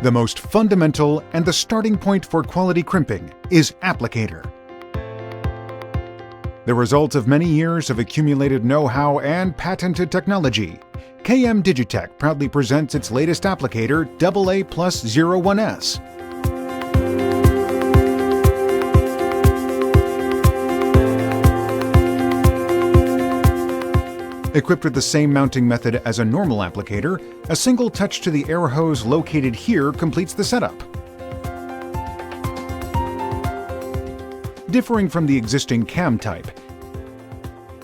The most fundamental and the starting point for quality crimping is applicator. The result of many years of accumulated know-how and patented technology, KM Digitech proudly presents its latest applicator, AA+01S. Equipped with the same mounting method as a normal applicator, a single touch to the air hose located here completes the setup. Differing from the existing cam type,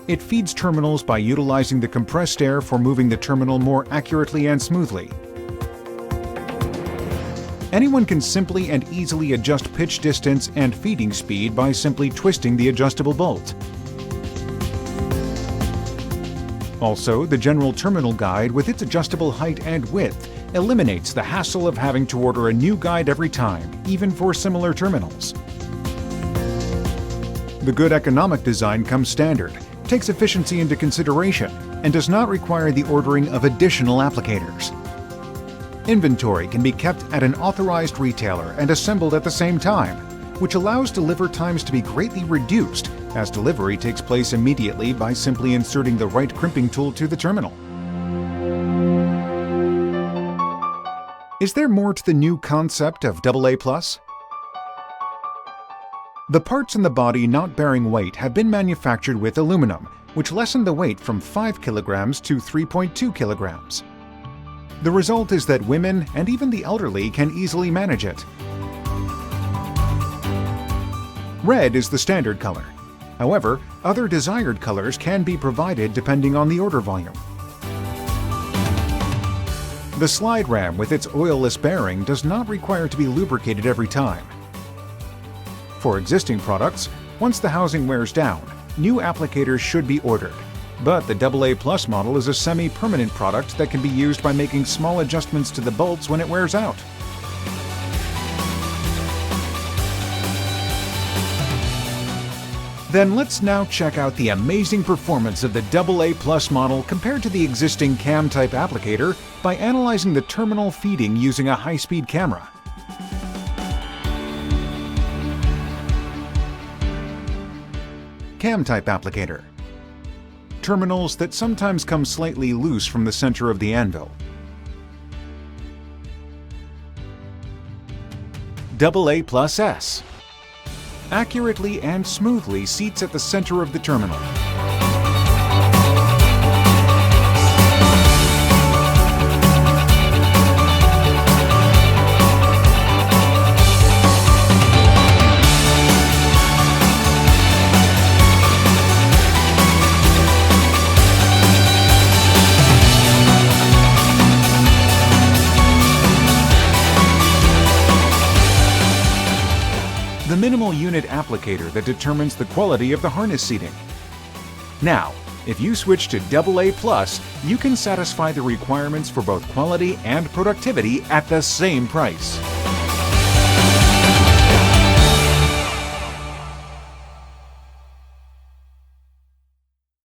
it feeds terminals by utilizing the compressed air for moving the terminal more accurately and smoothly. Anyone can simply and easily adjust pitch distance and feeding speed by simply twisting the adjustable bolt. Also, the general terminal guide with its adjustable height and width eliminates the hassle of having to order a new guide every time, even for similar terminals. The good economic design comes standard, takes efficiency into consideration, and does not require the ordering of additional applicators. Inventory can be kept at an authorized retailer and assembled at the same time, which allows deliver times to be greatly reduced, as delivery takes place immediately by simply inserting the right crimping tool to the terminal. Is there more to the new concept of AA+? The parts in the body not bearing weight have been manufactured with aluminum, which lessened the weight from 5 kilograms to 3.2 kilograms. The result is that women and even the elderly can easily manage it. Red is the standard color. However, other desired colors can be provided depending on the order volume. The slide ram with its oilless bearing does not require to be lubricated every time. For existing products, once the housing wears down, new applicators should be ordered. But the AA+ model is a semi-permanent product that can be used by making small adjustments to the bolts when it wears out. Then let's now check out the amazing performance of the AA+ model compared to the existing cam-type applicator by analyzing the terminal feeding using a high-speed camera. Cam-type applicator. Terminals that sometimes come slightly loose from the center of the anvil. AA+S. Accurately and smoothly seats at the center of the terminal. The minimal unit applicator that determines the quality of the harness seating. Now, if you switch to AA+, you can satisfy the requirements for both quality and productivity at the same price.